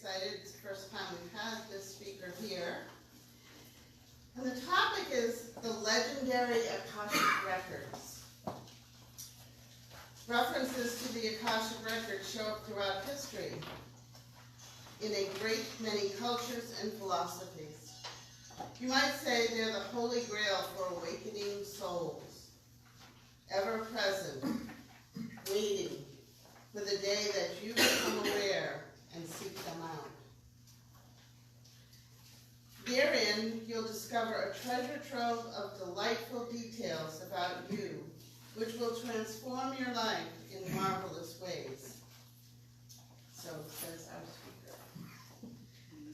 excited. It's the first time we've had this speaker here. And the topic is the legendary Akashic Records. References to the Akashic Records show up throughout history in a great many cultures and philosophies. You might say they're the holy grail for awakening souls, ever present, waiting for the day that you become aware and seek them out. Therein, you'll discover a treasure trove of delightful details about you, which will transform your life in marvelous ways. So says our speaker.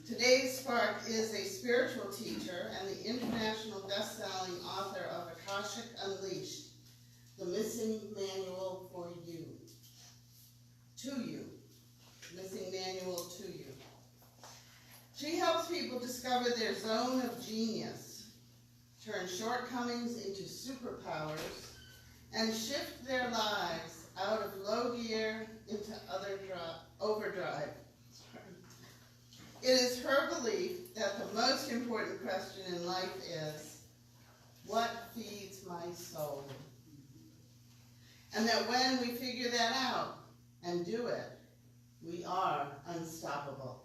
Today's spark is a spiritual teacher and the international best-selling author of Akashic Unleashed, the missing manual for you. To you. Missing manual to you. She helps people discover their zone of genius, turn shortcomings into superpowers, and shift their lives out of low gear into overdrive. It is her belief that the most important question in life is, what feeds my soul? And that when we figure that out and do it, we are unstoppable.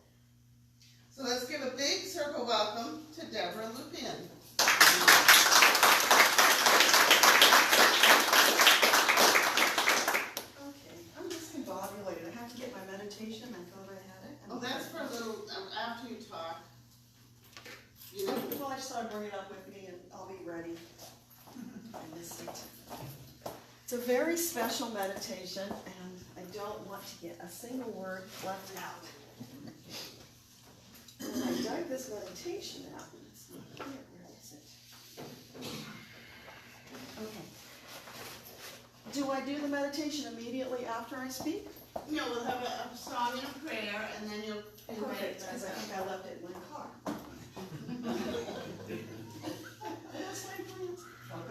So let's give a big circle welcome to Debbra Lupien. Okay, I'm just discombobulated. I have to get my meditation. I thought I had it. Oh, that's for a little, after you talk. You know. Well, I just thought I'd bring it up with me and I'll be ready. I miss it. It's a very special meditation and I don't want to get a single word left out. And I dug this meditation out. It's not here. Where is it? Okay. Do I do the meditation immediately after I speak? No, we'll have a song and a prayer, and then you'll invite Perfect, because I think I left it in my car. That's my plans.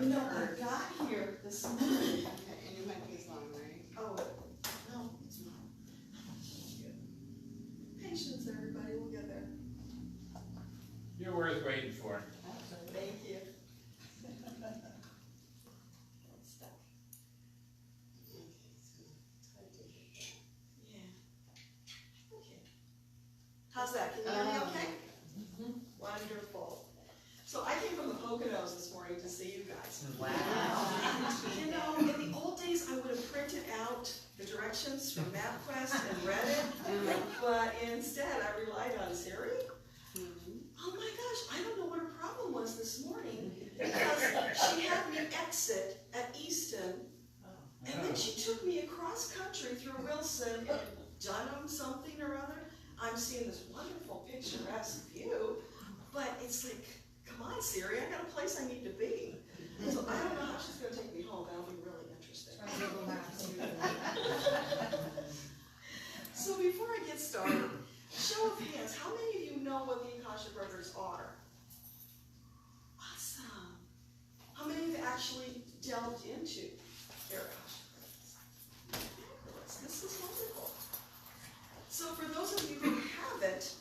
No, I got here this morning. Okay, and you might be as long, right? Oh, no, it's not. Patience, everybody, we'll get there. You're worth waiting for. Thank you. It's stuck. Yeah. Okay. How's that? Can you hear me okay? Wonderful. So I came from the Poconos this morning to see you guys. Wow. You know, in the old days, I would have printed out the directions from MapQuest and read it, but instead I relied on Siri. Oh my gosh, I don't know what her problem was this morning, because she had me exit at Easton, and then she took me across country through Wilson and Dunham something or other. I'm seeing this wonderful picturesque view, but it's like, come on Siri, I got a place I need to be. So I don't know how she's going to take me home. That'll be really interesting. So before I get started, show of hands, how many of you know what the Akashic Records are? Awesome. How many of you actually delved into their Akashic Records? Fabulous. This is wonderful. So for those of you who haven't,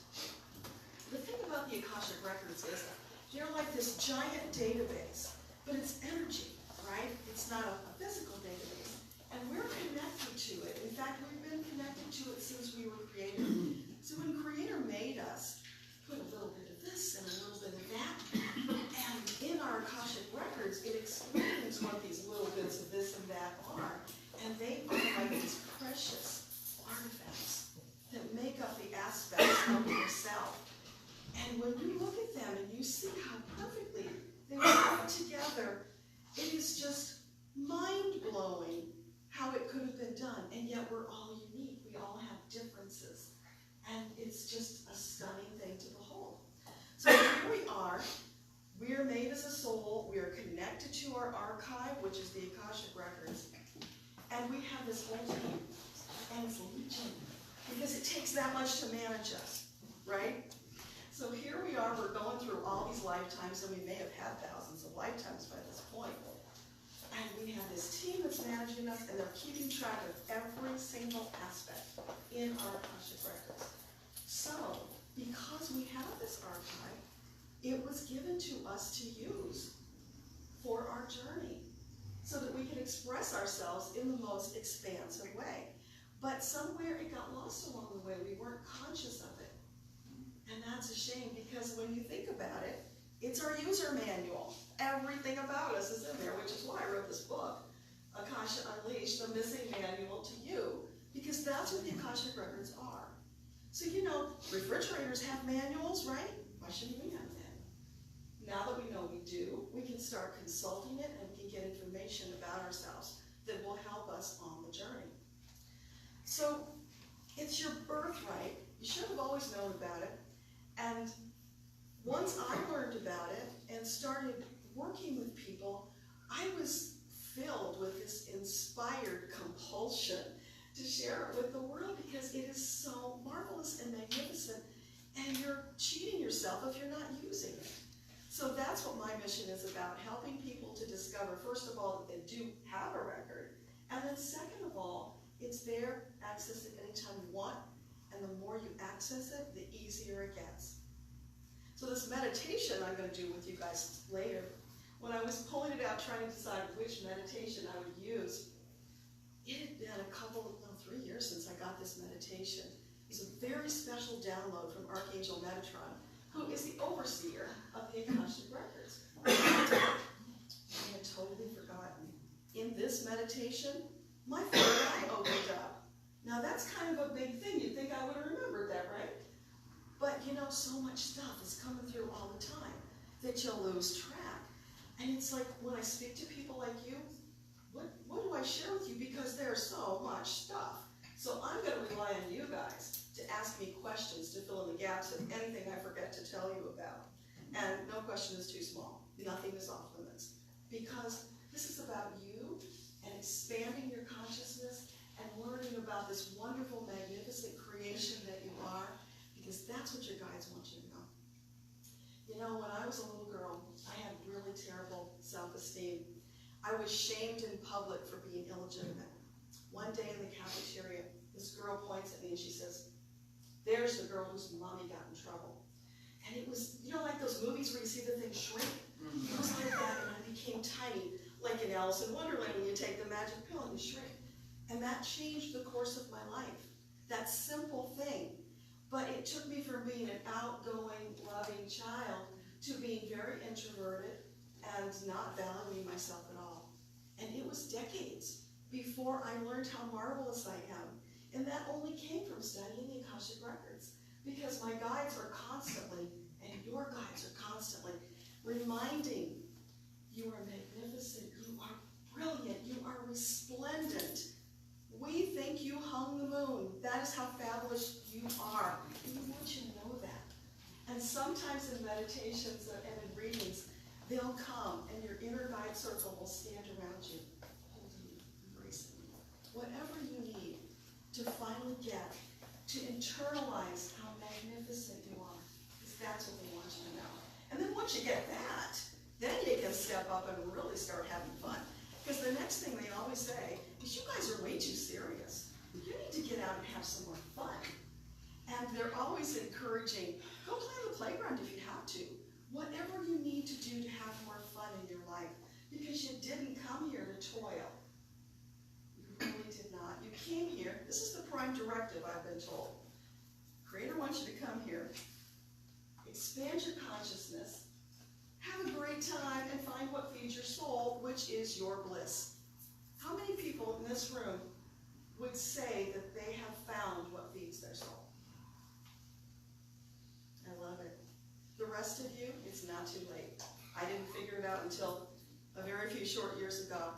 the thing about the Akashic Records is they're like this giant database, but it's energy, right? It's not a physical database. And we're connected to it. In fact, we've been connected to it since we were created. So when Creator made us, put a little bit of this and a little bit of that, and in our Akashic Records, it explains what these little bits of this and that are. And they are like these precious artifacts that make up the aspects of yourself. And when you look at them and you see how perfectly they were put together, it is just mind-blowing how it could have been done. And yet we're all unique. We all have differences. And it's just a stunning thing to behold. So here we are. We are made as a soul. We are connected to our archive, which is the Akashic Records. And we have this whole team. And it's legion. Because it takes that much to manage us, right? So here we are. We're going through all these lifetimes, and we may have had thousands of lifetimes by this point. And we have this team that's managing us, and they're keeping track of every single aspect in our Akashic Records. So birthright. It was given to us to use for our journey so that we can express ourselves in the most expansive way. But somewhere it got lost along the way. We weren't conscious of it. And that's a shame, because when you think about it, it's our user manual. Everything about us is in there, which is why I wrote this book, Akasha Unleashed, the missing manual to you, because that's what the Akashic records are. So you know, refrigerators have manuals, right? Why shouldn't we have a manual? Now that we know we do, we can start consulting it and we can get information about ourselves that will help us on the journey. So it's your birthright. You should have always known about it. And once I learned about it and started working with people, I was filled with this inspired compulsion to share it with the world, because it is so marvelous and magnificent, and you're cheating yourself if you're not using it. So that's what my mission is about, helping people to discover, first of all, that they do have a record, and then second of all, it's there, access it anytime you want, and the more you access it, the easier it gets. So this meditation I'm going to do with you guys later, when I was pulling it out trying to decide which meditation I would use, it had been 3 years since I got this meditation. It was a very special download from Archangel Metatron, who is the overseer of the Akashic Records. I had totally forgotten. In this meditation, my third eye opened up. Now that's kind of a big thing. You'd think I would have remembered that, right? But you know, so much stuff is coming through all the time that you'll lose track. And it's like when I speak to people like you, what do I share with you? Because there's so much stuff. So I'm going to rely on you guys to ask me questions to fill in the gaps of anything I forget to tell you about. And no question is too small. Nothing is off limits. Because this is about you and expanding your consciousness and learning about this wonderful, magnificent creation that you are, because that's what your guides want you to know. You know, when I was a little girl, I had really terrible self-esteem. I was shamed in public for being illegitimate. One day in the cafeteria, this girl points at me and she says, "There's the girl whose mommy got in trouble." And it was, you know, like those movies where you see the thing shrink? It was like that, and I became tiny, like in Alice in Wonderland when you take the magic pill and you shrink. And that changed the course of my life. That simple thing. But it took me from being an outgoing, loving child to being very introverted and not valuing myself at all. And it was decades before I learned how marvelous I am. And that only came from studying the Akashic Records, because my guides are constantly, and your guides are constantly, reminding you are magnificent, you are brilliant, you are resplendent. We think you hung the moon. That is how fabulous you are. And we want you to know that. And sometimes in meditations and in readings, they'll come and your inner guide circle will stand around you, holding you, embracing you. Whatever you need to finally get, to internalize how magnificent you are, because that's what they want you to know. And then once you get that, then you can step up and really start having fun. Because the next thing they always say is, you guys are way too serious. You need to get out and have some more fun. And they're always encouraging, go play on the playground if you have to. Whatever you need to do to have more fun in your life. Because you didn't come here to toil. You really did not. You came here, this is the prime directive I've been told. Creator wants you to come here, expand your consciousness, have a great time, and find what feeds your soul, which is your bliss. How many people in this room would say that they have found what feeds their soul? I love it. The rest of you, it's not too late. I didn't figure it out until a very few short years ago,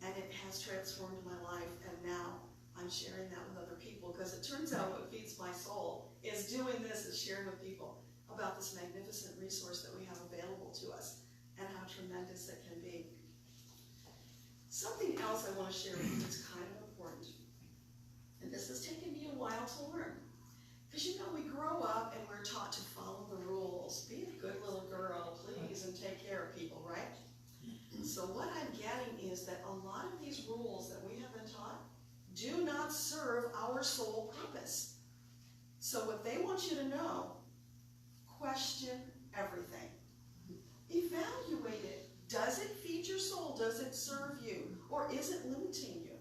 and it has transformed my life, and now I'm sharing that with other people, because it turns out what feeds my soul is doing this, is sharing with people about this magnificent resource that we have available to us and how tremendous it can be. Something else I want to share with you that's kind of important, and this has taken me a while to learn. Because you know, we grow up and we're taught to follow the rules. Be a good little girl, please, and take care of people, right? So what I'm getting is that a lot of these rules that we have been taught do not serve our soul purpose. So what they want you to know, question everything. Evaluate it. Does it feed your soul? Does it serve you? Or is it limiting you?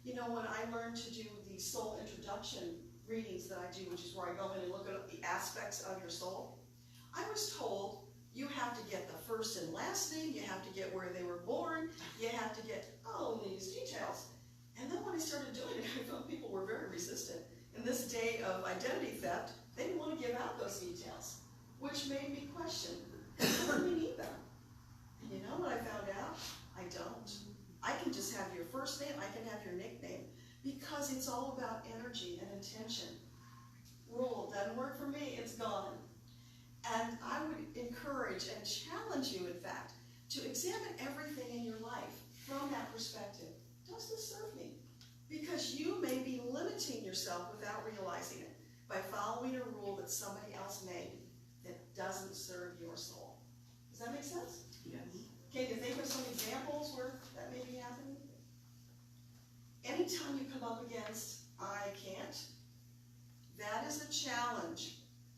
You know, when I learned to do the soul introduction readings that I do, which is where I go in and look at the aspects of your soul, I was told you have to get the first and last name, you have to get where they were born, you have to get all these details. And then when I started doing it, I found people were very resistant. In this day of identity theft, they didn't want to give out those details, which made me question, why do we need them? And you know what I found out? I don't. I can just have your first name, I can have your nickname, because it's all about energy and intention. Rule, doesn't work for me, it's gone. And I would encourage and challenge you, in fact, to examine everything in your life from that perspective. Does this serve me? Because you may be limiting yourself without realizing it by following a rule that somebody else made that doesn't serve your soul. Does that make sense? Yes. Can you think of some examples where that may be happening? Anytime you come up against, I can't, that is a challenge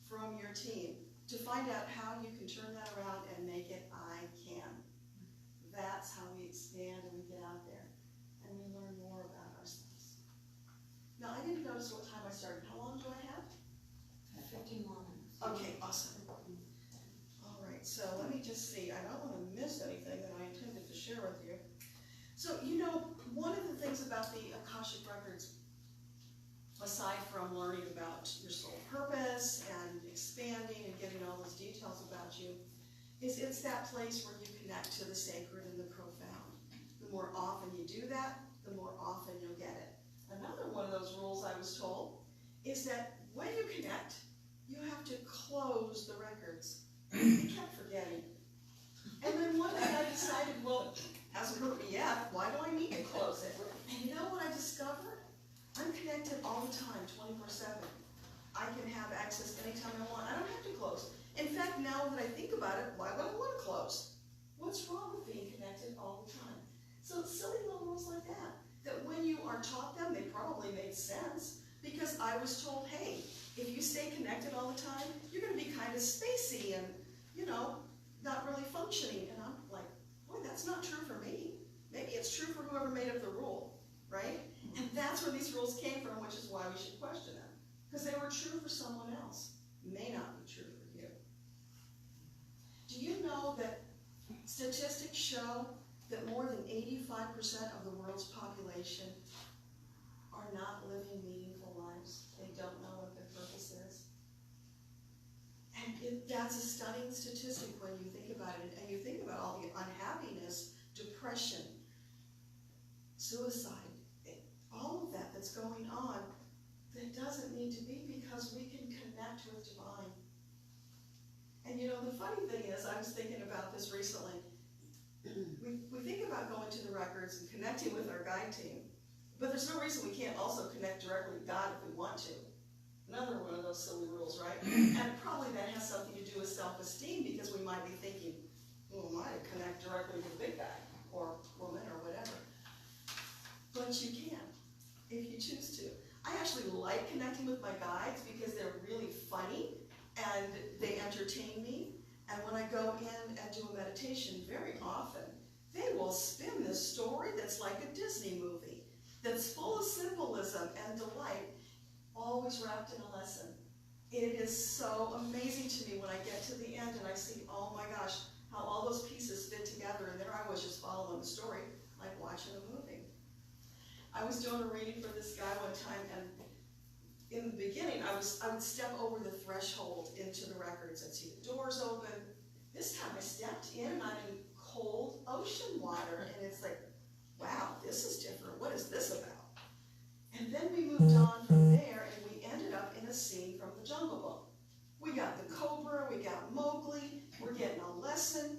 from your team to find out how you can turn that around and make it I can. That's how we expand and we get out there and we learn more about ourselves. Now, I didn't notice what time I started. How long do I have? 15 more minutes. Okay, awesome. All right, so let me just see. I don't want to miss anything that I intended to share with you. So, you know, one of the things about the Akashic Records, aside from learning about your soul purpose and expanding and getting all those details about you, is it's that place where you connect to the sacred and the profound. The more often you do that, the more often you'll get it. Another one of those rules I was told is that when you connect, you have to close the records. I kept forgetting. And then one day I decided, well, it hasn't hurt me yet, why do I need to close it? And you know what I discovered? I'm connected all the time, 24/7. I can have access anytime I want. I don't have to close. In fact, now that I think about it, why would I want to close? What's wrong with being connected all the time? So silly little rules like that, that when you are taught them, they probably made sense. Because I was told, hey, if you stay connected all the time, you're going to be kind of spacey and, you know, not really functioning. And I'm like, boy, that's not true for me. Maybe it's true for whoever made up the rule, right? And that's where these rules came from, which is why we should question them. Because they were true for someone else, may not be true for you. Do you know that statistics show that more than 85% of the world's population are not living meaningful lives? They don't know what their purpose is. And that's a stunning statistic when you think about it. And you think about all the unhappiness, depression, suicide, all of that that's going on, that doesn't need to be, because we can connect with divine. And you know, the funny thing is, I was thinking about this recently. We think about going to the records and connecting with our guide team, but there's no reason we can't also connect directly with God if we want to. Another one of those silly rules, right? And probably that has something to do with self-esteem, because we might be thinking, who am I to connect directly with the big guy or woman or whatever? But you can, if you choose to. I actually like connecting with my guides because they're really funny and they entertain me. And when I go in and do a meditation, very often, they will spin this story that's like a Disney movie, that's full of symbolism and delight, always wrapped in a lesson. It is so amazing to me when I get to the end and I see, oh my gosh, how all those pieces fit together, and there I was just following the story like watching a movie. I was doing a reading for this guy one time, and in the beginning, I would step over the threshold into the records and see the doors open. This time I stepped in and I'm in cold ocean water, and it's like, wow, this is different. What is this about? And then we moved on from there, and we ended up in a scene from the Jungle Book. We got the cobra, we got Mowgli, we're getting a lesson.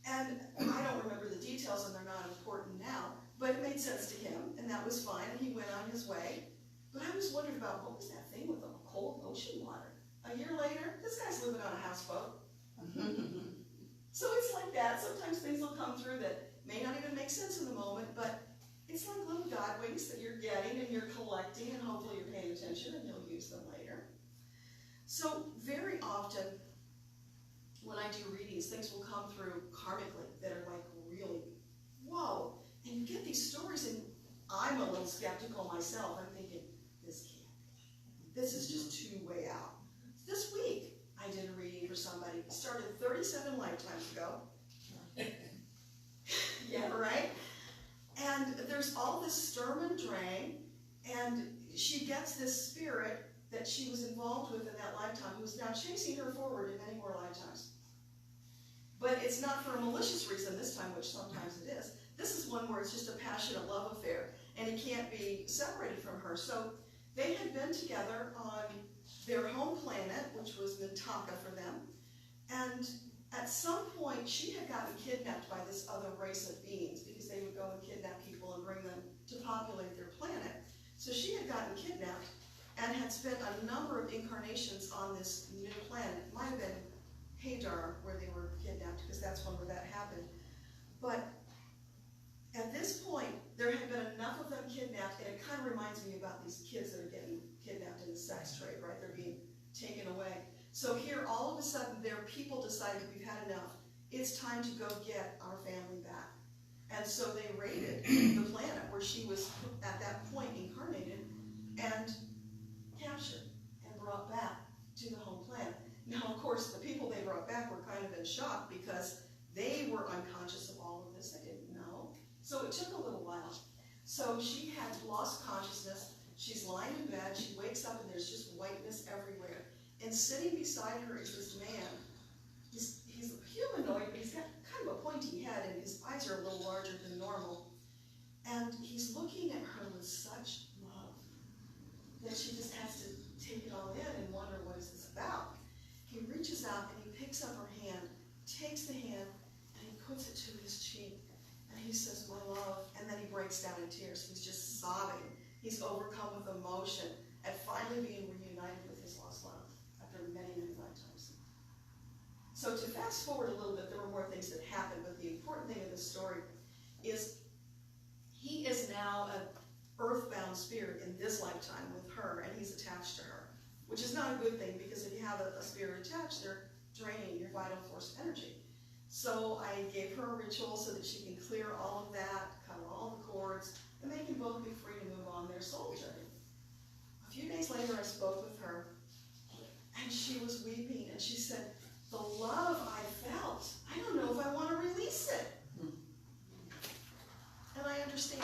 And I don't remember the details, and they're not important now, but it made sense to him, and that was fine, and he went on his way. But I was wondering about, what was that thing with the cold ocean water? A year later, this guy's living on a houseboat. So it's like that. Sometimes things will come through that may not even make sense in the moment, but it's like little God winks that you're getting and you're collecting, and hopefully you're paying attention and you'll use them later. So very often, when I do readings, things will come through karmically that are like really, whoa. And you get these stories, and I'm a little skeptical myself. I'm thinking, this can't be. This is just too way out. This week, I did a reading for somebody. It started 37 lifetimes ago. Yeah, right? And there's all this Sturm und Drang, and she gets this spirit that she was involved with in that lifetime, who is now chasing her forward in many more lifetimes. But it's not for a malicious reason this time, which sometimes it is. This is one where it's just a passionate love affair, and he can't be separated from her. So they had been together on their home planet, which was Mintaka for them, and at some point she had gotten kidnapped by this other race of beings, because they would go and kidnap people and bring them to populate their planet. So she had gotten kidnapped and had spent a number of incarnations on this new planet. It might have been Hadar where they were kidnapped, because that's one where that happened. But at this point, there had been enough of them kidnapped, and it kind of reminds me about these kids that are getting kidnapped in the sex trade, right? They're being taken away. So here, all of a sudden, their people decided, we've had enough. It's time to go get our family back. And so they raided the planet where she was at that point incarnated and captured and brought back to the home planet. Now, of course, the people they brought back were kind of in shock, because they were unconscious of all of this. They didn't know. So it took a little while. So she had lost consciousness. She's lying in bed. She wakes up, and there's just whiteness everywhere. And sitting beside her is this man. He's a humanoid, but he's got kind of a pointy head, and his eyes are a little larger than normal. And he's looking at her with such love that she just has to take it all in and wonder, what is this about? He reaches out and he picks up her hand, takes the hand, and he puts it to his cheek. And he says, my love. And then he breaks down in tears. He's just sobbing. He's overcome with emotion at finally being reunited with his lost love after many, many lifetimes. So to fast forward a little bit, there were more things that happened, but the important thing in this story is he is now an earthbound spirit in this lifetime with her, and he's attached to her, which is not a good thing, because if you have a spirit attached, they're draining your vital force energy. So I gave her a ritual so that she can clear all of that, cut all the cords, and they can both be free to move on their soul journey. A few days later, I spoke with her, and she was weeping, and she said, the love I felt, I don't know if I want to release it. And I understand.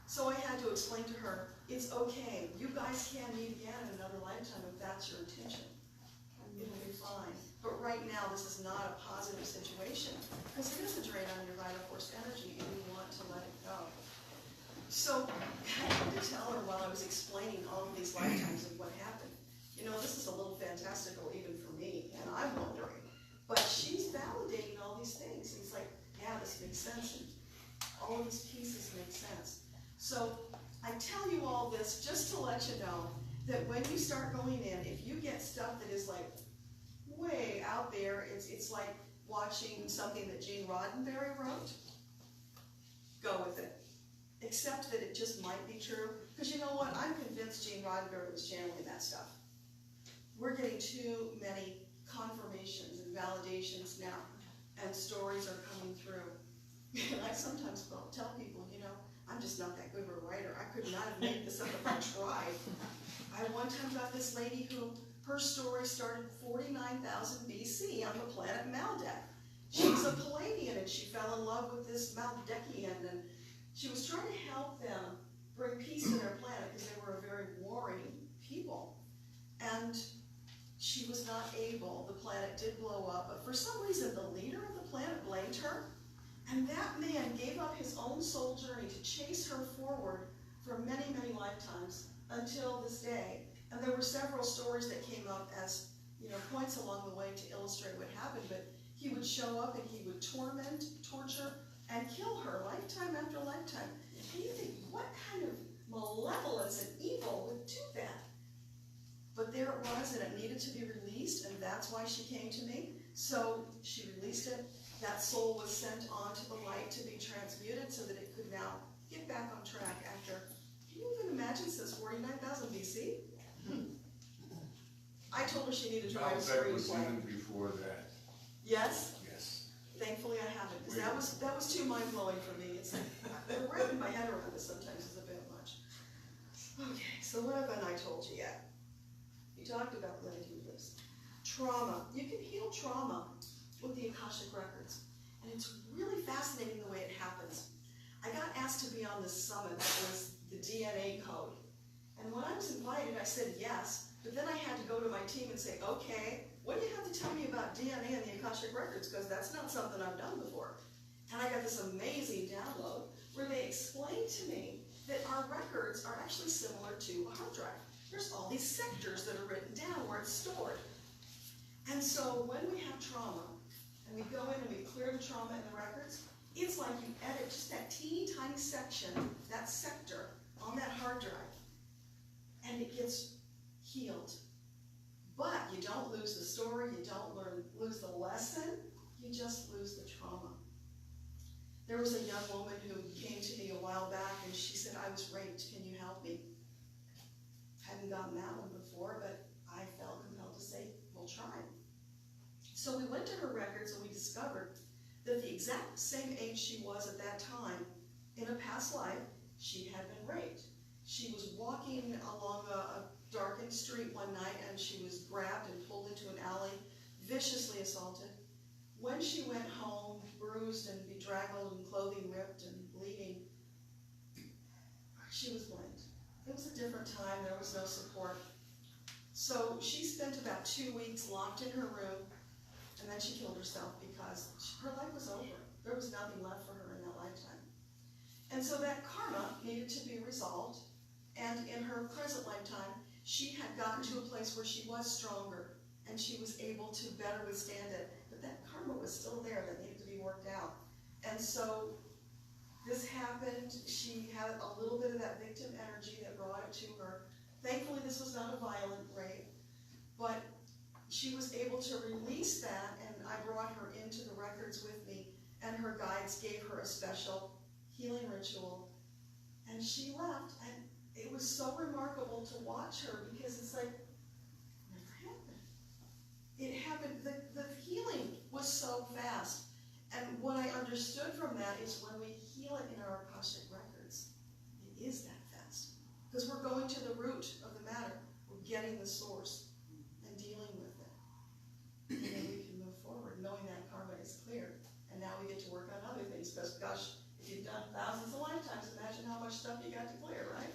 So I had to explain to her, it's okay. You guys can meet again in another lifetime if that's your intention. It'll be fine. But right now, this is not a positive situation, because it is a drain on your vital force energy, and you want to let it go. So I had to tell her while I was explaining all of these lifetimes and what happened. You know, this is a little fantastical even for me, and I'm wondering. But she's validating all these things. It's like, yeah, this makes sense, and all of these pieces make sense. So I tell you all this just to let you know that when you start going in, if you get stuff that is like way out there, it's like watching something that Gene Roddenberry wrote, go with it. Except that it just might be true. Because you know what? I'm convinced Gene Roddenberry was channeling that stuff. We're getting too many confirmations and validations now, and stories are coming through. And I sometimes tell people, you know, I'm just not that good of a writer. I could not have made this up if I tried. I one time got this lady who, her story started 49,000 BC on the planet Maldek. She's a Palladian, and she fell in love with this Maldekian, and she was trying to help them bring peace to their planet, because they were a very warring people. And she was not able. The planet did blow up, but for some reason the leader of the planet blamed her, and that man gave up his own soul journey to chase her forward for many, many lifetimes until this day. And there were several stories that came up as, you know, points along the way to illustrate what happened, but he would show up and he would torment, torture, and kill her lifetime after lifetime. And you think, what kind of malevolence and evil would do that? But there it was, and it needed to be released, and that's why she came to me. So she released it. That soul was sent on to the light to be transmuted so that it could now get back on track after, can you even imagine, since 49,000 BC? I told her she needed to Now write a that was screenplay. even before that, Yes? yes. Thankfully I haven't, because that was too mind-blowing for me. It's like, wrapping my head around this sometimes is a bit much. Okay, so what haven't I told you yet? You talked about the I-Do list. Trauma. You can heal trauma with the Akashic records. And it's really fascinating the way it happens. I got asked to be on this summit that was the DNA code. And when I was invited, I said yes, but then I had to go to my team and say, okay, what do you have to tell me about DNA and the Akashic records? Because that's not something I've done before. And I got this amazing download where they explained to me that our records are actually similar to a hard drive. There's all these sectors that are written down where it's stored. And so when we have trauma, and we go in and we clear the trauma in the records, it's like you edit just that teeny tiny section, that sector, on that hard drive, and it gets healed. But you don't lose the story, you don't lose the lesson, you just lose the trauma. There was a young woman who came to me a while back and she said, I was raped, can you help me? Hadn't gotten that one before, but I felt compelled to say, we'll try. So we went to her records and we discovered that the exact same age she was at that time, in a past life, she had been raped. She was walking along a darkened street one night and she was grabbed and pulled into an alley, viciously assaulted. When she went home, bruised and bedraggled and clothing ripped and bleeding, she was blamed. It was a different time, there was no support. So she spent about 2 weeks locked in her room, and then she killed herself because her life was over. There was nothing left for her in that lifetime. And so that karma needed to be resolved, and in her present lifetime, she had gotten to a place where she was stronger, and she was able to better withstand it. But that karma was still there that needed to be worked out. And so this happened. She had a little bit of that victim energy that brought it to her. Thankfully, this was not a violent rape, but she was able to release that, and I brought her into the records with me, and her guides gave her a special healing ritual, and she left, and it was so remarkable to watch her because it's like, never happened. It happened, the healing was so fast. And what I understood from that is when we heal it in our Akashic records, it is that fast. Because we're going to the root of the matter. We're getting the source and dealing with it. And then we can move forward knowing that karma is clear. And now we get to work on other things. Because gosh, if you've done thousands of lifetimes, imagine how much stuff you got to clear, right?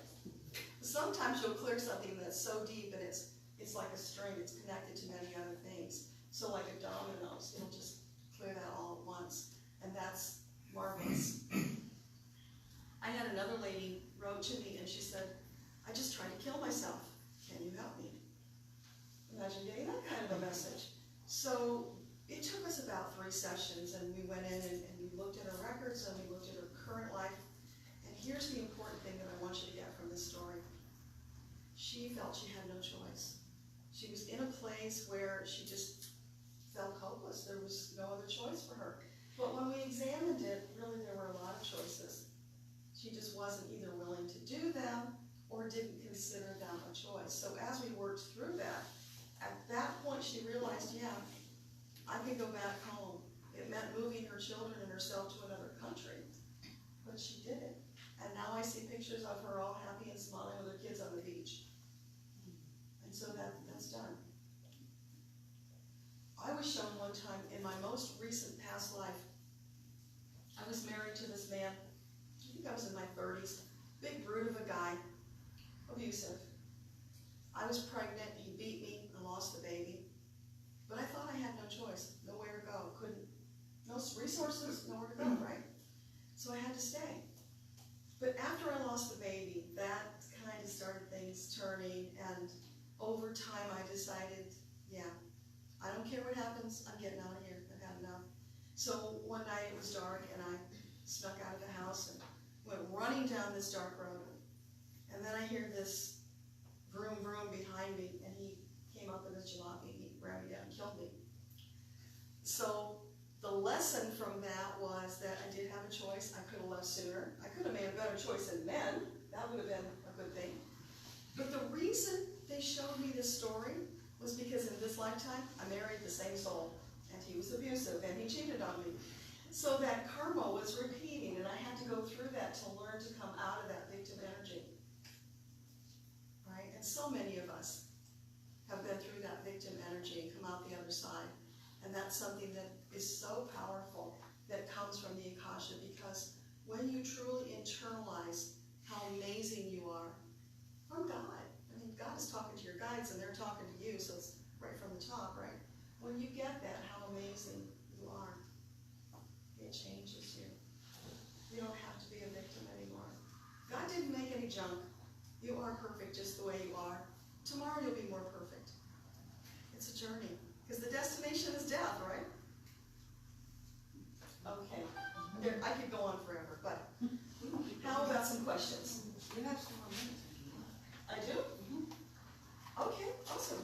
Sometimes you'll clear something that's so deep and it's like a string, it's connected to many other things. So like a dominoes, it'll just clear that all at once. And that's marvelous. I had another lady wrote to me and she said, I just tried to kill myself. Can you help me? Imagine getting that kind of a message. So it took us about 3 sessions, and we went in and we looked at her records and we looked at her current life. And here's the important thing that I want you to get from this story. She felt she had no choice. She was in a place where she just felt hopeless. There was no other choice for her. But when we examined it, really there were a lot of choices. She just wasn't either willing to do them or didn't consider them a choice. So as we worked through that, at that point she realized, yeah, I could go back home. It meant moving her children and herself to another country. But she did it. And now I see pictures of her all happy and smiling with her kids on the beach. And so that's done. I was shown one time in my most recent past life, I was married to this man, I think I was in my 30s, big brute of a guy, abusive. I was pregnant, he beat me, I lost the baby. But I thought I had no choice, nowhere to go, no resources, nowhere to go, right? So I had to stay. But after I lost the baby, that kind of started things turning, and over time I decided, yeah, I don't care what happens, I'm getting out of here, I've had enough. So one night it was dark and I snuck out of the house and went running down this dark road. And then I hear this vroom vroom behind me, and he came up in his jalopy, he ran me down and killed me. So the lesson from that was that I did have a choice. I could have left sooner. I could have made a better choice than men. That would have been a good thing. But the reason they showed me this story was because lifetime, I married the same soul, and he was abusive, and he cheated on me. So that karma was repeating, and I had to go through that to learn to come out of that victim energy. Right? And so many of us have been through that victim energy and come out the other side. And that's something that is so powerful that comes from the Akasha, because when you truly internalize how amazing you are from God, I mean, God is talking to your guides and they're talking to you, so it's right from the top, right? When you get that, how amazing you are, it changes you. You don't have to be a victim anymore. God didn't make any junk. You are perfect just the way you are. Tomorrow you'll be more perfect. It's a journey, because the destination is death, right? Okay, I could go on forever, but how about some questions? You have some more minutes if you want. I do? Okay, awesome.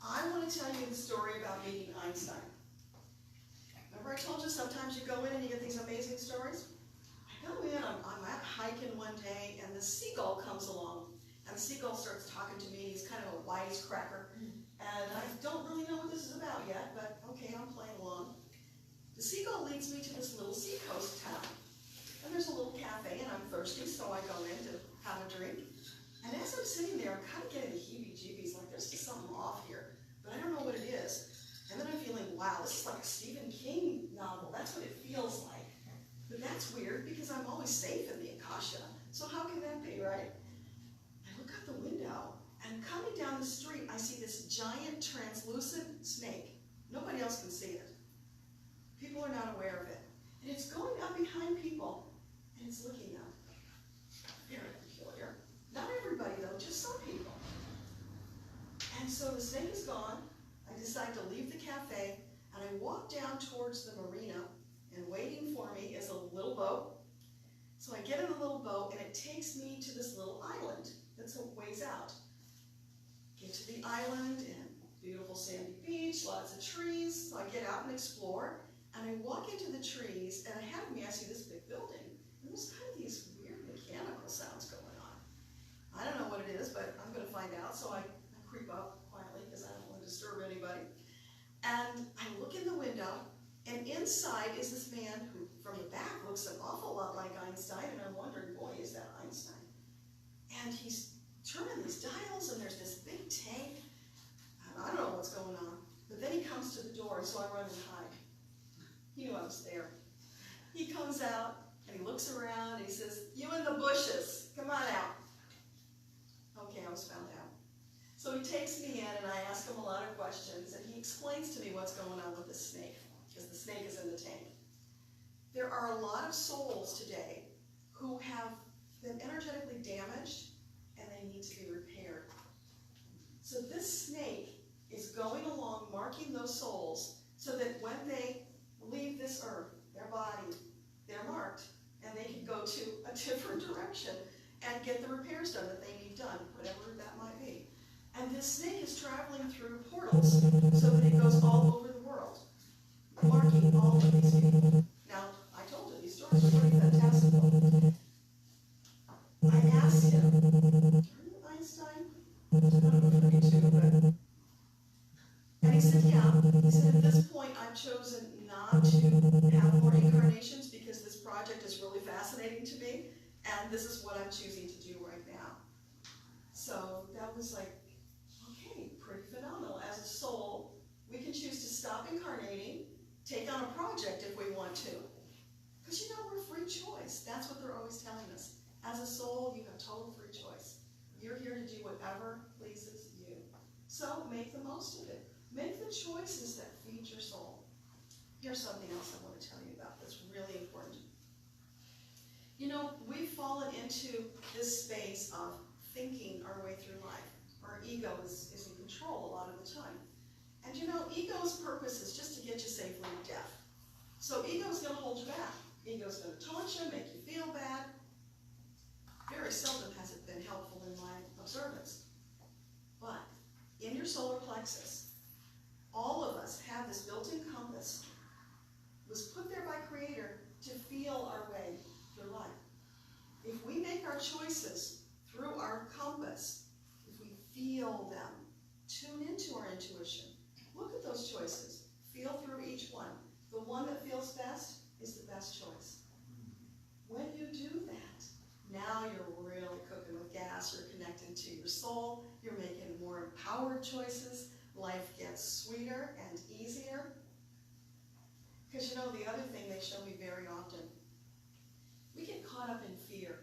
I want to tell you the story about meeting Einstein. Remember I told you sometimes you go in and you get these amazing stories? I go in, I'm out hiking one day, and the seagull comes along. And the seagull starts talking to me. He's kind of a wisecracker. And I don't really know what this is about yet, but okay, I'm playing along. The seagull leads me to this little seacoast town. And there's a little cafe, and I'm thirsty, so I go in to have a drink. And as I'm sitting there, I'm kind of getting the heebie-jeebies, like there's just something off here, but I don't know what it is. And then I'm feeling, wow, this is like a Stephen King novel. That's what it feels like. But that's weird, because I'm always safe in the Akasha. So how can that be, right? I look out the window, and coming down the street, I see this giant translucent snake. Nobody else can see it. People are not aware of it. And it's going up behind people, and it's looking up. Very peculiar. Not everybody, though, just some people. And so the snake is gone. I decide to leave the cafe, and I walk down towards the marina, and waiting for me is a little boat. So I get in the little boat, and it takes me to this little island that's a ways out. Get to the island, and beautiful sandy beach, lots of trees. So I get out and explore, and I walk into the trees, and ahead of me I see this big building. And there's kind of these weird mechanical sounds going on. I don't know what it is, but I'm going to find out. So I creep up quietly, because I don't want to disturb anybody. And I look in the window, and inside is this man who, from the back, looks an awful lot like Einstein, and I'm wondering, boy, is that Einstein? And he's turning these dials, and there's this big tank, and I don't know what's going on. But then he comes to the door, so I run and hide. He knew I was there. He comes out, and he looks around, and he says, "You in the bushes, come on out." Okay, I was found out. So he takes me in, and I ask him a lot of questions, and he explains to me what's going on with the snake, because the snake is in the tank. There are a lot of souls today who have been energetically damaged, and they need to be repaired. So this snake is going along, marking those souls, so that when they leave this earth, their body, they're marked, and they can go to a different direction and get the repairs done that they need done, whatever that might be. And this snake is traveling through portals so that it goes all over the world, marking all of these people. Now, I told you, these stories are pretty fantastical. I asked him, "Are you Einstein?" I was not afraid to, but... And he said, "Yeah." He said, "At this point, I've chosen not to have more incarnations because this project is really fascinating to me, and this is what I'm choosing to do right now." So that was like, okay, pretty phenomenal. As a soul, we can choose to stop incarnating, take on a project if we want to. Because you know, we're free choice. That's what they're always telling us. As a soul, you have total free choice. You're here to do whatever pleases you. So make the most of it. Make the choices that feed your soul. Here's something else I want to tell you about that's really important. You know, we've fallen into this space of thinking our way through life. Our ego is in control a lot of the time. And you know, ego's purpose is just to get you safely to death. So ego's going to hold you back. Ego's going to taunt you, make you feel bad. Very seldom has it been helpful in my observance. But in your solar plexus, all of us have this built-in compass. It was put there by Creator to feel our way through life. If we make our choices through our compass, if we feel them, tune into our intuition, choices, life gets sweeter and easier. Because you know, the other thing they show me very often, we get caught up in fear.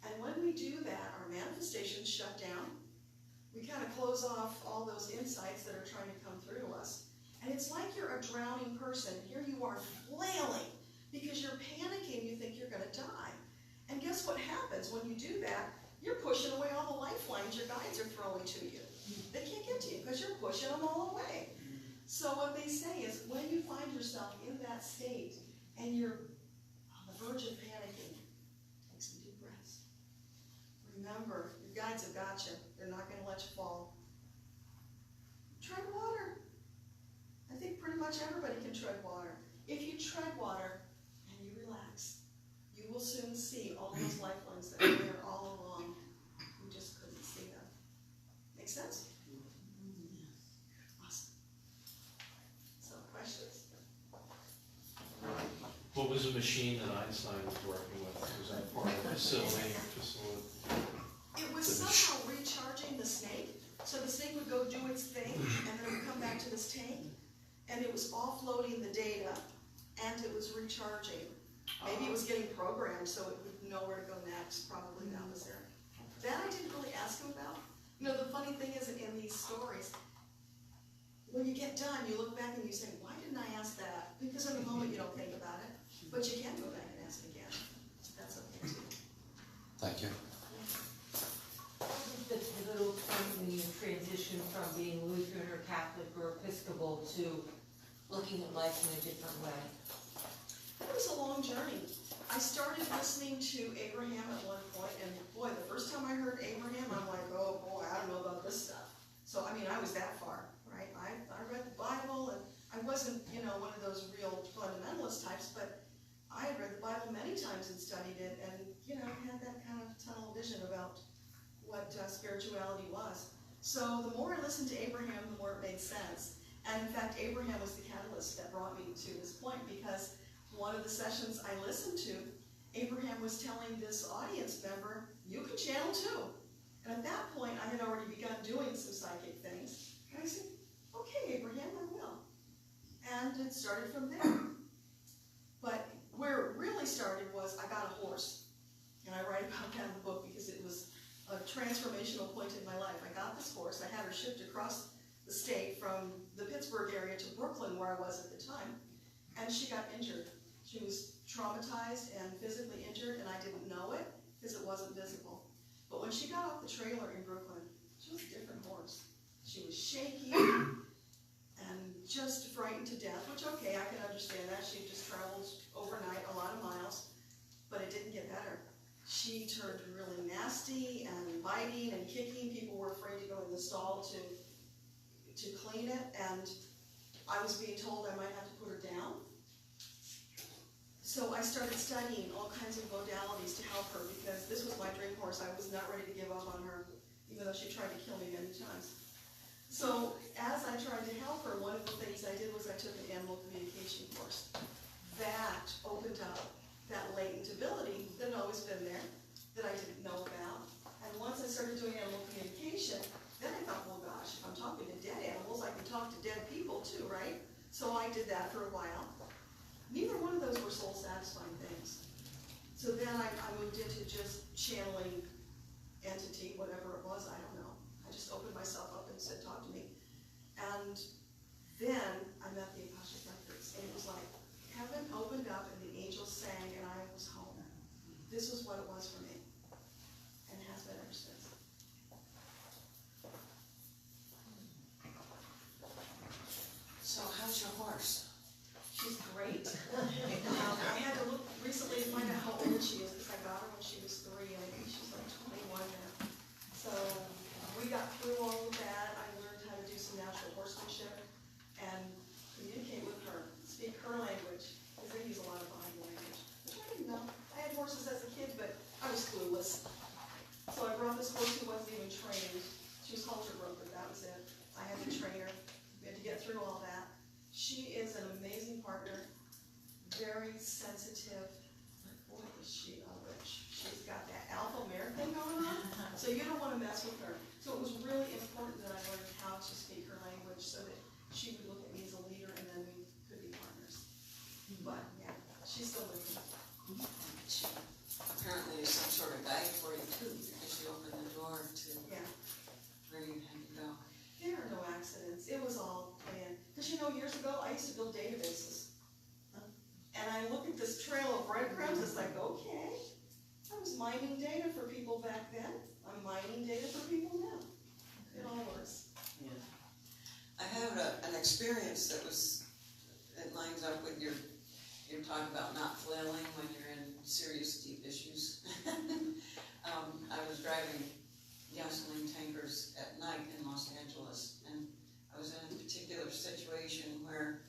And when we do that, our manifestations shut down. We kind of close off all those insights that are trying to come through to us. And it's like you're a drowning person. Here you are flailing because you're panicking. You think you're going to die. And guess what happens when you do that? You're pushing away all the lifelines your guides are throwing to you. They can't get to you because you're pushing them all away. So what they say is when you find yourself in that state and you're on the verge of panicking, take some deep breaths. Remember, your guides have got you. They're not going to let you fall. Tread water. I think pretty much everybody can tread water. If you tread water and you relax, you will soon see all those lifelines that were there all along. You just couldn't see them. Make sense? Awesome. So, questions? What was the machine that Einstein was working with? Was that part of the facility? It was somehow recharging the snake. So the snake would go do its thing, and then it would come back to this tank, and it was offloading the data, and it was recharging. Maybe it was getting programmed so it would know where to go next. Probably that was there. That I didn't really ask him about. You know, the funny thing is in these stories, when you get done, you look back and you say, why didn't I ask that? Because in the moment you don't think about it, but you can go back and ask again. That's okay too. Thank you. The pivotal point when you transition from being Lutheran or Catholic or Episcopal to looking at life in a different way? It was a long journey. I started listening to Abraham at one point, and boy, the first time I heard Abraham, I'm like, oh boy, I don't know about this stuff. So, I mean, I was that far, right? I read the Bible, and I wasn't, you know, one of those real fundamentalist types, but I had read the Bible many times and studied it, and, you know, had that kind of tunnel vision about what spirituality was. So the more I listened to Abraham, the more it made sense. And in fact, Abraham was the catalyst that brought me to this point, because one of the sessions I listened to, Abraham was telling this audience member, you can channel too. And at that point, I had already begun doing some psychic things. And I said, okay, Abraham, I will. And it started from there. But where it really started was I got a horse. And I write about that in the book because it was a transformational point in my life. I got this horse. I had her shipped across the state from the Pittsburgh area to Brooklyn, where I was at the time. And she got injured. She was traumatized and physically injured, and I didn't know it because it wasn't visible. But when she got off the trailer in Brooklyn, she was a different horse. She was shaky and just frightened to death, which, okay, I can understand that. She just traveled overnight a lot of miles, but it didn't get better. She turned really nasty and biting and kicking. People were afraid to go in the stall to clean it, and I was being told I might have to put her down. So I started studying all kinds of modalities to help her, because this was my dream horse. I was not ready to give up on her, even though she tried to kill me many times. So as I tried to help her, one of the things I did was I took an animal communication course. That opened up that latent ability that had always been there, that I didn't know about. And once I started doing animal communication, then I thought, well gosh, if I'm talking to dead animals, I can talk to dead people too, right? So I did that for a while. Neither one of those were soul-satisfying things. So then I moved into just channeling entity, whatever it was, I don't know. I just opened myself up and said, talk to me. And then I met the Akashic records, and it was like heaven opened up and the angels sang, and I was home. This was what it was for me, and has been ever since. So how's your horse? She's great. I had to look recently to find out how old she is, because I got her when she was 3, and I think she's like 21 now. So we got through all of that. I learned how to do some natural horsemanship and communicate with her, speak her language, because they use a lot of body language, which I didn't know. I had horses as a kid, but I was clueless. So I brought this horse who wasn't even trained. She was halter broken, that was it. I had to train her. We had to get through all that. She is an amazing partner, very sensitive. Boy, is she a witch. She's got that alpha mare thing going on, so you don't want to mess with her. So it was really important that I learned how you know, years ago, I used to build databases. And I look at this trail of breadcrumbs, it's like, okay, I was mining data for people back then, I'm mining data for people now. It all works. I have an experience that lines up with your talk about not flailing when you're in serious, deep issues. I was driving gasoline tankers at night in Los Angeles, and I was in a particular situation where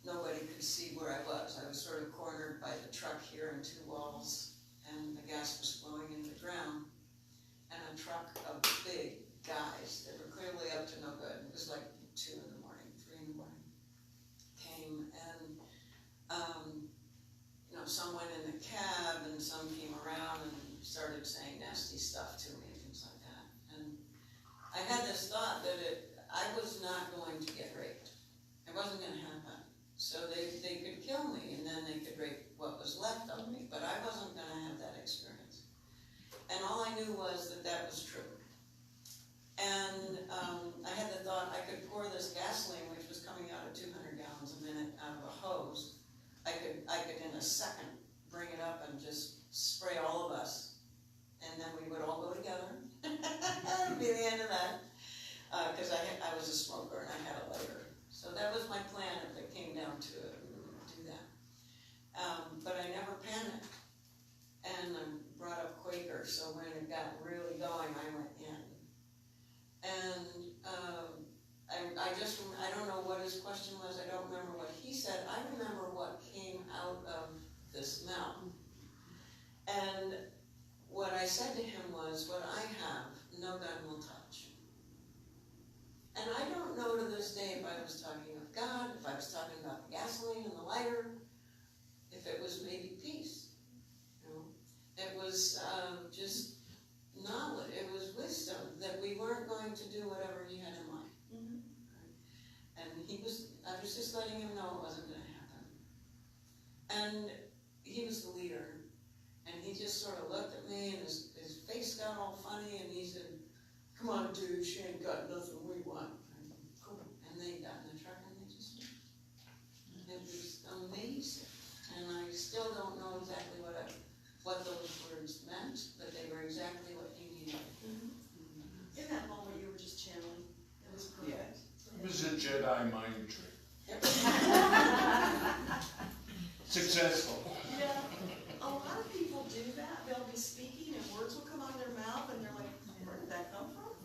nobody could see where I was. I was sort of cornered by the truck here and two walls, and the gas was flowing into the ground, and a truck of big guys that were clearly up to no good. It was like 2 in the morning, 3 in the morning, came and, some went in the cab and some came around and started saying nasty stuff to me and things like that. And I had this thought that I was not going to get raped. It wasn't going to happen. So they could kill me and then they could rape what was left of me, but I wasn't going to have that experience. And all I knew was that was true. And I had the thought I could pour this gasoline, which was coming out at 200 gallons a minute out of a hose. I could in a second bring it up and just spray all of us, and then we would all go together. That'd be the end of that, because I was a smoker and I had a lighter. So that was my plan if it came down to it, we were going to do that. But I never panicked, and I brought up Quaker, so when it got really going, I went in. And I don't know what his question was, I don't remember what he said, I remember what came out of this mouth. And what I said to him was, what I have, no gun will touch. And I don't know to this day if I was talking of God, if I was talking about the gasoline and the lighter, if it was maybe peace. It was just knowledge, it was wisdom that we weren't going to do whatever he had in mind. And I was just letting him know it wasn't going to happen. And he was the leader. And he just sort of looked at me and his face got all funny and he said, come on dude, she ain't got nothing we want. And, cool. And they got in the truck and they just went. It was amazing. And I still don't know exactly what those words meant, but they were exactly what he needed. In that moment, you were just channeling. It was perfect. It was a Jedi mind trick. Yep. Successful. Yeah. A lot of people do that. They'll be speaking and words will come out of their mouth and they're like, where did that come from?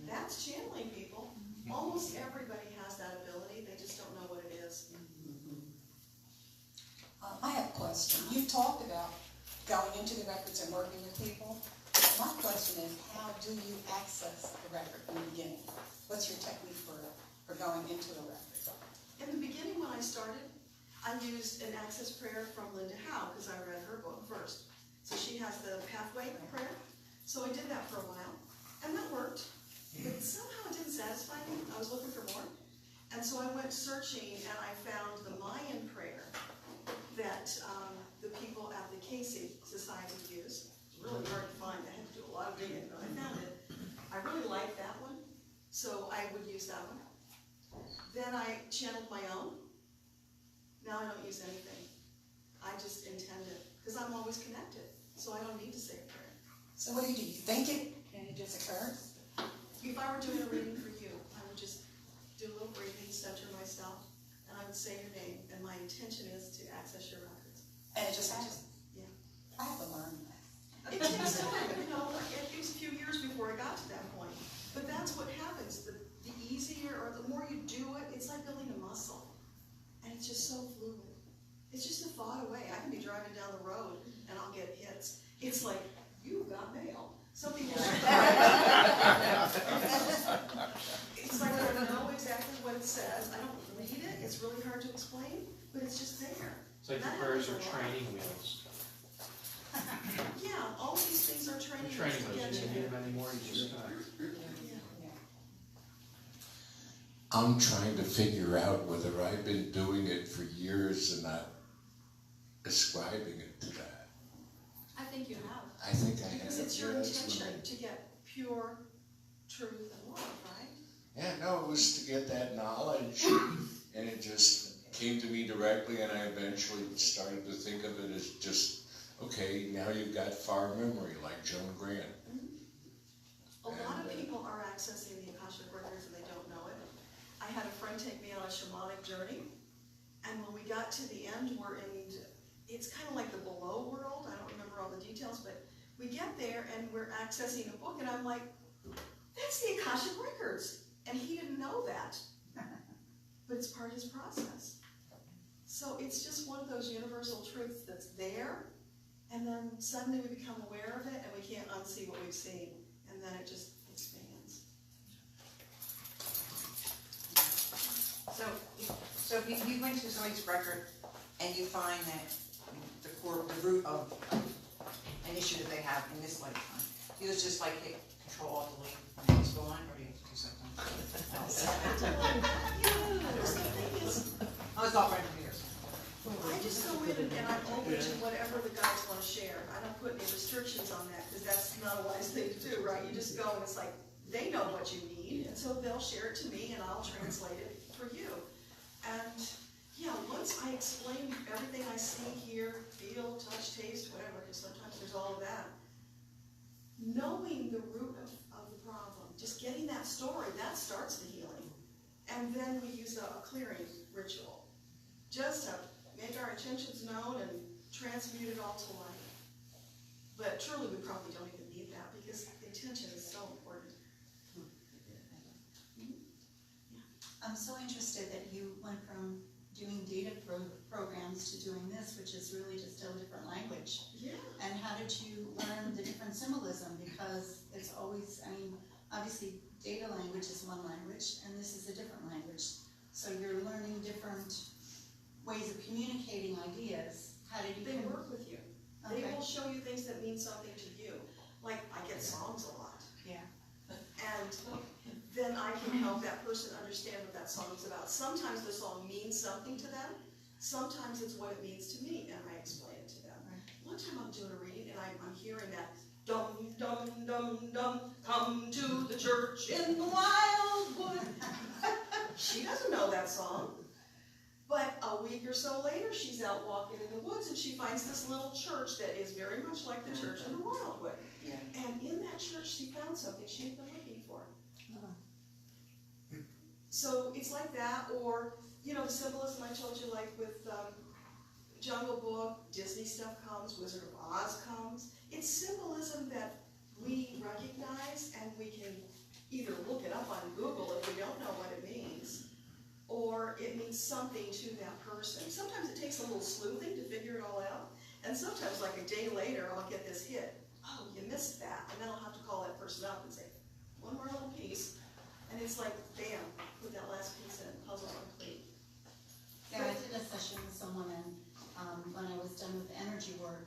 That's channeling, people. Almost everybody has that ability. They just don't know what it is. I have a question. You talked about going into the records and working with people. My question is, how do you access the record in the beginning? What's your technique for going into the record? In the beginning, when I started, I used an access prayer from Linda Howe because I read her book first. So she has the pathway prayer. So I did that for a while, and that worked. But somehow it didn't satisfy me. I was looking for more. And so I went searching, and I found the Mayan prayer that the people at the Casey Society use. It's really hard to find. I had to do a lot of digging, but I found it. I really liked that one, so I would use that one. Then I channeled my own. Now I don't use anything. I just intend it, because I'm always connected, so I don't need to say a prayer. So what do? You think it and it just occurs? If I were doing a reading for you, I would just do a little breathing, center myself, and I would say your name, and my intention is to access your records. And it just happens? Yeah. I have to learn that. It takes time, it was a few years before I got to that point. But that's what happens, the easier, or the more you do it, it's like building a muscle. And it's just so fluid. It's just a thought away. I can be driving down the road, and I'll get hits. It's like, you got mail. Something will it's like I know exactly what it says. I don't read it, it's really hard to explain, but it's just there. It's like the prayers are training wheels. Yeah, all of these things are training Training wheels to wheels, get you you need there. them anymore, you just got. I'm trying to figure out whether I've been doing it for years and not ascribing it to that. I think you have. I think I have. Because it's your Yeah, that's intention what to get pure truth and love, right? Yeah, no, it was to get that knowledge and it just came to me directly, and I eventually started to think of it as just, okay, now you've got far memory, like Joan Grant. A lot of people are accessing the Akashic records and they don't know it. I had a friend take me on a shamanic journey, and when we got to the end, we're in, it's kind of like the below world, I don't remember all the details, but we get there and we're accessing a book, and I'm like, that's the Akashic records, and he didn't know that, but it's part of his process. So it's just one of those universal truths that's there, and then suddenly we become aware of it, and we can't unsee what we've seen, and then it just expands. So if you went to somebody's record and you find that the root of an issue that they have in this lifetime, you just like hit Control Alt Delete and then just go on, or do you have to do something else? Oh, it's all right from here. I just go in and I'm open to whatever the guys want to share. I don't put any restrictions on that, because that's not a wise thing to do, right? You just go and it's like, they know what you need, and so they'll share it to me and I'll translate it for you. And yeah, once I explain everything I see, hear, feel, touch, taste, whatever, because sometimes there's all of that, knowing the root of the problem, just getting that story, that starts the healing. And then we use a clearing ritual, just to make our intentions known and transmute it all to light. But truly, we probably don't even need that, because intention is so important. I'm so interested that you went from doing data programs to doing this, which is really just a different language. Yeah. And how did you learn the different symbolism? Because it's always, I mean, obviously data language is one language, and this is a different language. So you're learning different ways of communicating ideas. How did you? They work with you. Okay. They will show you things that mean something to you. Like, I get songs a lot. Yeah. And then I can help that person understand what that song is about. Sometimes the song means something to them. Sometimes it's what it means to me, and I explain it to them. Right. One time I'm doing a reading, and I'm hearing that, dum, dum, dum, dum, come to the church in the wildwood. She doesn't know that song. But a week or so later, she's out walking in the woods, and she finds this little church that is very much like the church in the wildwood. Yeah. And in that church, she found something she had been looking for. So it's like that, or, you know, the symbolism I told you, like with Jungle Book, Disney stuff comes, Wizard of Oz comes. It's symbolism that we recognize, and we can either look it up on Google if we don't know what it means, or it means something to that person. Sometimes it takes a little sleuthing to figure it all out, and sometimes like a day later I'll get this hit. Oh, you missed that, and then I'll have to call that person up and say, one more little piece, and it's like, bam, put that last piece in, puzzle complete. Yeah, I did a session with someone, and when I was done with the energy work,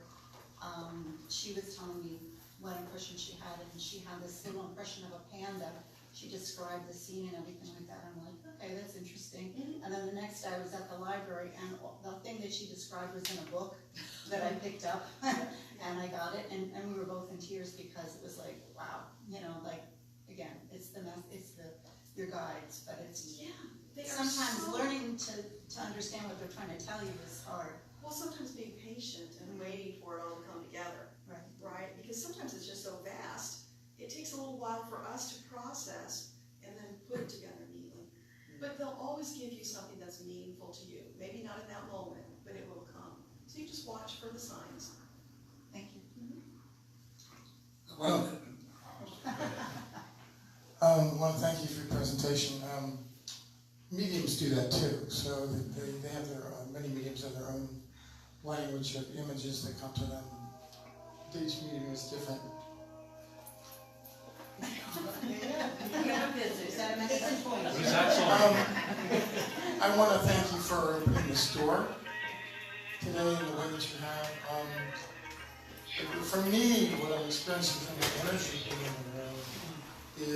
she was telling me what impression she had, and she had this little impression of a panda. She described the scene and everything like that. I'm like, okay, that's interesting. And then the next day I was at the library, and the thing that she described was in a book that I picked up, and I got it, and we were both in tears, because it was like, wow, you know, like, again, it's your guides, but it's, Yeah, they are sometimes so, learning to understand what they're trying to tell you is hard. well, sometimes being patient and waiting for it all to come together, Right. right? Because sometimes it's just so vast, it takes a little while for us to process and then put it together neatly. But they'll always give you something that's meaningful to you. Maybe not in that moment, but it will come. So you just watch for the signs. Thank you. Well, I want to thank you for your presentation. Mediums do that too. So they have their many mediums have their own language of images that come to them. Each medium is different. I want to thank you for opening the store today and the way that you have. For me, what I'm experiencing from the energy being in the room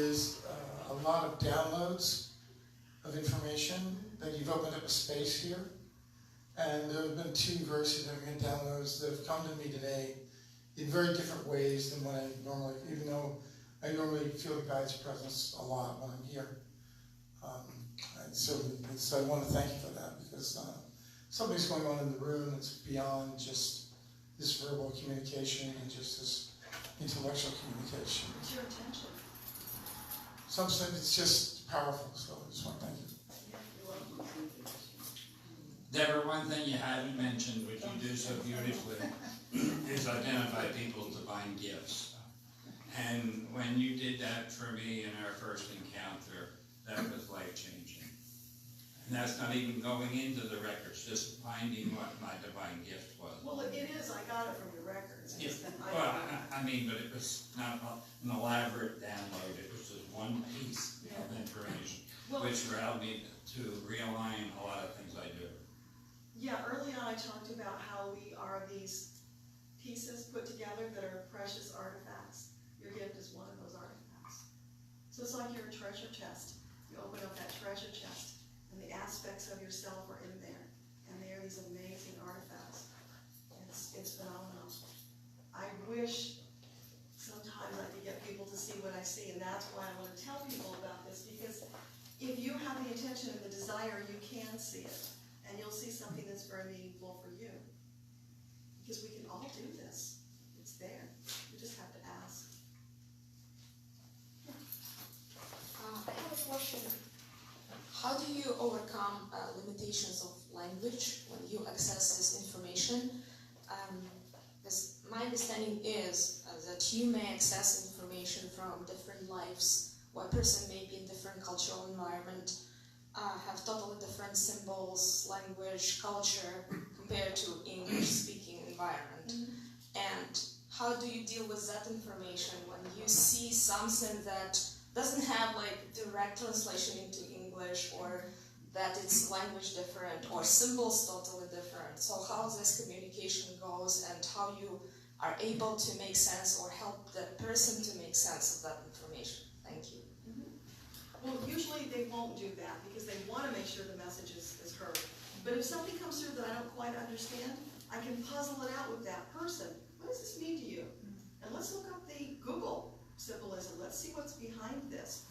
is a lot of downloads of information, that you've opened up a space here. And there have been two very significant downloads that have come to me today in very different ways than what I normally, even though I normally feel the guide's presence a lot when I'm here. So And so I want to thank you for that, because something's going on in the room that's beyond just this verbal communication and just this intellectual communication. It's your attention. Something that's just powerful, so I just want to thank you. Deborah, one thing you haven't mentioned, which you do so beautifully, is identify people's divine gifts. And when you did that for me in our first encounter, that was life-changing. And that's not even going into the records, just finding what my divine gift was. Well, it is, I got it from your records. Yeah, well, I mean, but it was not an elaborate download, it was just one piece of information, Well, which allowed me to realign a lot of things I do. yeah, early on I talked about how we are these pieces put together that are precious artifacts. Your gift is one of those artifacts. So it's like you're a treasure chest. You open up that treasure chest and the aspects of yourself are in there. And they are these amazing artifacts. It's phenomenal. I wish sometimes I could get people to see what I see, and that's why I want to tell people about this, because if you have the intention and the desire, you can see it. And you'll see something that's very meaningful for you. Because we can all do this. It's there. You just have to ask. I have a question. How do you overcome limitations of language when you access this information? Because my understanding is that you may access information from different lives. One person may be in different cultural environment, have totally different symbols, language, culture compared to English-speaking environment. And how do you deal with that information when you see something that doesn't have like direct translation into English, or that it's language different, or symbols totally different? So how this communication goes, and how you are able to make sense or help that person to make sense of that information? Thank you. Well, usually they won't do that because they want to make sure the message is heard. But if something comes through that I don't quite understand, I can puzzle it out with that person. What does this mean to you? And let's look up the Google symbolism. Let's see what's behind this.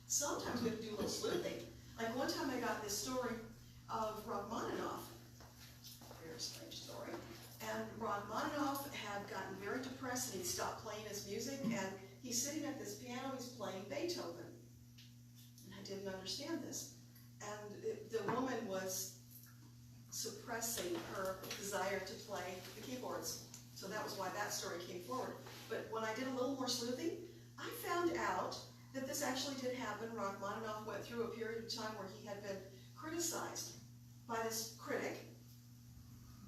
Sometimes we have to do a little sleuthing. Like one time I got this story of Rachmaninoff. Very strange story. And Rachmaninoff had gotten very depressed and he'd stopped playing his music, and he's sitting at this piano, he's playing Beethoven. Didn't understand this, and the woman was suppressing her desire to play the keyboards, so that was why that story came forward. But when I did a little more sleuthing, I found out that this actually did happen. Rachmaninoff went through a period of time where he had been criticized by this critic,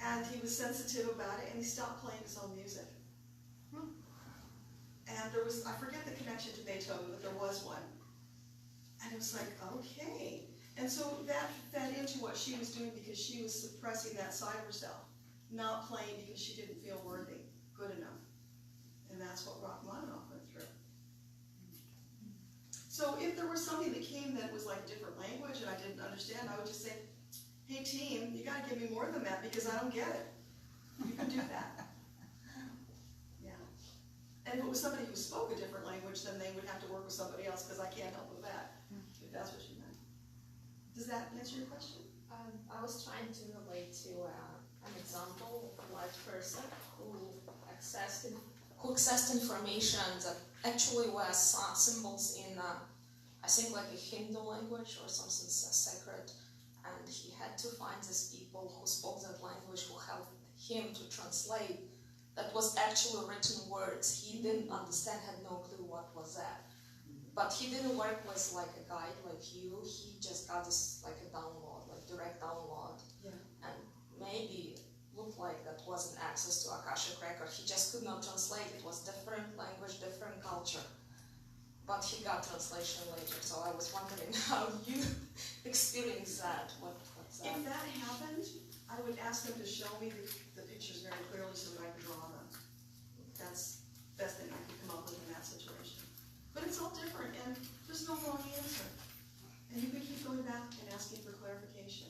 and he was sensitive about it, and he stopped playing his own music. And there was, I forget the connection to Beethoven, but there was one. And it was like, okay. And so that fed into what she was doing, because she was suppressing that side of herself, not playing because she didn't feel worthy, good enough. And that's what Rachmaninoff went through. So if there was something that came that was like a different language and I didn't understand, I would just say, hey team, you gotta give me more than that because I don't get it. You can do that. Yeah. And if it was somebody who spoke a different language, then they would have to work with somebody else, because I can't help with that. If that's what you meant. Does that answer your question? I was trying to relate to an example of a large person who accessed information that actually was symbols in, I think like a Hindu language or something sacred, and he had to find these people who spoke that language, who helped him to translate. That was actually written words. He didn't understand, had no clue what was that. But he didn't work with like a guide like you. He just got this like a download, like direct download. Yeah. And maybe looked like that wasn't access to Akashic record. He just could not translate. It was different language, different culture. But he got translation later. So I was wondering how you experienced that. What's that? If that happened, I would ask them to show me the pictures very clearly so that I could draw them. That's the best thing I could come up with in that situation. But it's all different, and there's no wrong answer. And you can keep going back and asking for clarification.